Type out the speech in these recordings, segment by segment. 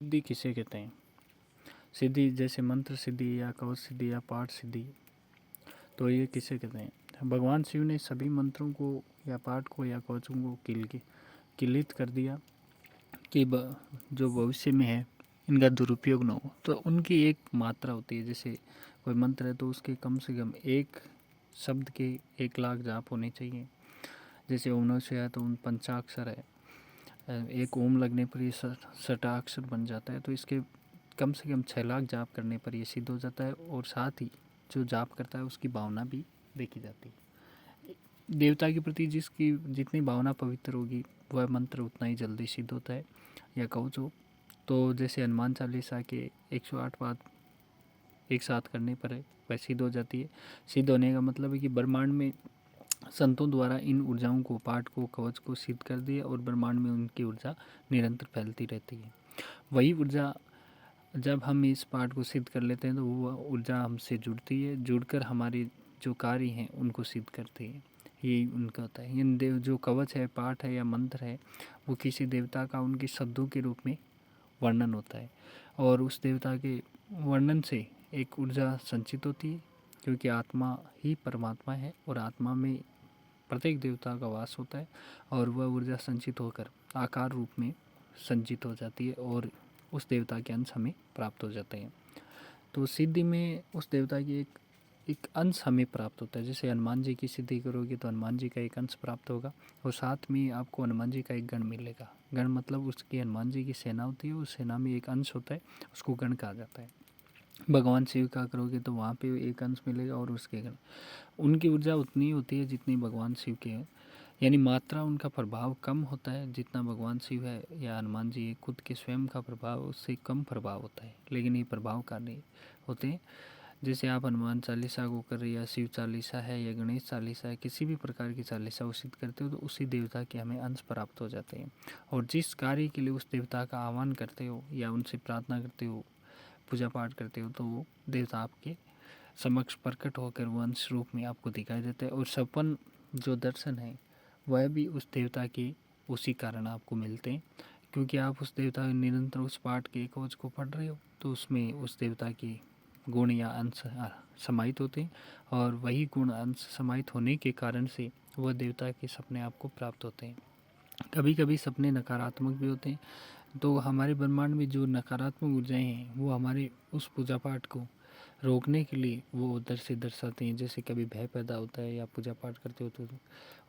सिद्धि किसे कहते हैं? सिद्धि जैसे मंत्र सिद्धि या कवच सिद्धि या पाठ सिद्धि, तो ये किसे कहते हैं? भगवान शिव ने सभी मंत्रों को या पाठ को या कवचों को किलित कर दिया कि जो भविष्य में है इनका दुरुपयोग न हो। तो उनकी एक मात्रा होती है, जैसे कोई मंत्र है तो उसके कम से कम एक शब्द के 1,00,000 जाप होने चाहिए। जैसे ओम नमः शिवाय तो उन पंचाक्षर है, एक ओम लगने पर ये सटाक्षर बन जाता है। तो इसके कम से कम 6,00,000 जाप करने पर ये सिद्ध हो जाता है। और साथ ही जो जाप करता है उसकी भावना भी देखी जाती है। देवता के प्रति जिसकी जितनी भावना पवित्र होगी वह मंत्र उतना ही जल्दी सिद्ध होता है या कवच हो। तो जैसे हनुमान चालीसा के 108 पाठ एक साथ करने पर वह सिद्ध हो जाती है। सिद्ध होने का मतलब है कि ब्रह्मांड में संतों द्वारा इन ऊर्जाओं को, पाठ को, कवच को सिद्ध कर दिया और ब्रह्मांड में उनकी ऊर्जा निरंतर फैलती रहती है। वही ऊर्जा जब हम इस पाठ को सिद्ध कर लेते हैं तो वो ऊर्जा हमसे जुड़ती है, जुड़कर हमारे जो कार्य हैं उनको सिद्ध करती है। यही उनका होता है। इन देव जो कवच है, पाठ है या मंत्र है, वो किसी देवता का उनके शब्दों के रूप में वर्णन होता है और उस देवता के वर्णन से एक ऊर्जा संचित होती है, क्योंकि आत्मा ही परमात्मा है और आत्मा में प्रत्येक देवता का वास होता है और वह ऊर्जा संचित होकर आकार रूप में संचित हो जाती है और उस देवता के अंश हमें प्राप्त हो जाते हैं। तो सिद्धि में उस देवता की एक अंश हमें प्राप्त होता है। जैसे हनुमान जी की सिद्धि करोगे तो हनुमान जी का एक अंश प्राप्त होगा और साथ में आपको हनुमान जी का एक गण मिलेगा। गण मतलब उसकी हनुमान जी की सेना होती है, उस सेना में एक अंश होता है, उसको गण कहा जाता है। भगवान शिव का करोगे तो वहाँ पे एक अंश मिलेगा और उसके गण, उनकी ऊर्जा उतनी होती है जितनी भगवान शिव के है, यानी मात्रा उनका प्रभाव कम होता है। जितना भगवान शिव है या हनुमान जी खुद के स्वयं का प्रभाव उससे कम प्रभाव होता है, लेकिन ये प्रभावकारी होते हैं। जैसे आप हनुमान चालीसा को कर रहे या शिव चालीसा है या गणेश चालीसा है, किसी भी प्रकार की चालीसा उचित करते हो तो उसी देवता के हमें अंश प्राप्त हो जाते हैं। और जिस कार्य के लिए उस देवता का आह्वान करते हो या उनसे प्रार्थना करते हो, पूजा पाठ करते हो, तो वो देवता आपके समक्ष प्रकट होकर वंश रूप में आपको दिखाई देता है। और सपन जो दर्शन है वह भी उस देवता के उसी कारण आपको मिलते हैं, क्योंकि आप उस देवता निरंतर उस पाठ के कवच को पढ़ रहे हो तो उसमें उस देवता के गुण या अंश समाहित होते हैं और वही गुण अंश समाहित होने के कारण से वह देवता के सपने आपको प्राप्त होते हैं। कभी कभी सपने नकारात्मक भी होते हैं, तो हमारे ब्रह्मांड में जो नकारात्मक ऊर्जाएं हैं वो हमारे उस पूजा पाठ को रोकने के लिए वो उधर से दर्शाते हैं। जैसे कभी भय पैदा होता है या पूजा पाठ करते हो तो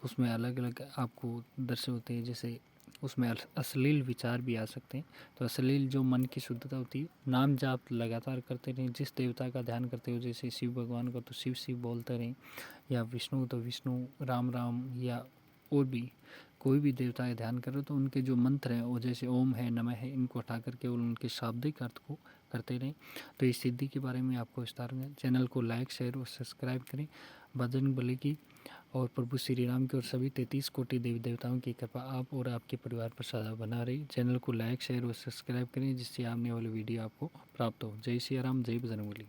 उसमें अलग अलग आपको दर्शे होते हैं, जैसे उसमें अश्लील विचार भी आ सकते हैं। तो अश्लील जो मन की शुद्धता होती है, नाम जाप लगातार करते रहें, जिस देवता का ध्यान करते हो, जैसे शिव भगवान का तो शिव शिव बोलते रहें, या विष्णु तो विष्णु, राम राम, या और भी कोई भी देवता का ध्यान करो तो उनके जो मंत्र हैं वो जैसे ओम है, नमः है, इनको हटा कर केवल उनके शाब्दिक अर्थ को करते रहें। तो इस सिद्धि के बारे में आपको विस्तार में चैनल को लाइक, शेयर और सब्सक्राइब करें। बजरंग बली की और प्रभु श्री राम की और सभी 33 कोटि देवी देवताओं की कृपा आप और आपके परिवार पर सदा बना रही। चैनल को लाइक, शेयर और सब्सक्राइब करें जिससे आने वाली वीडियो आपको प्राप्त हो। जय श्री राम, जय बजरंग बली।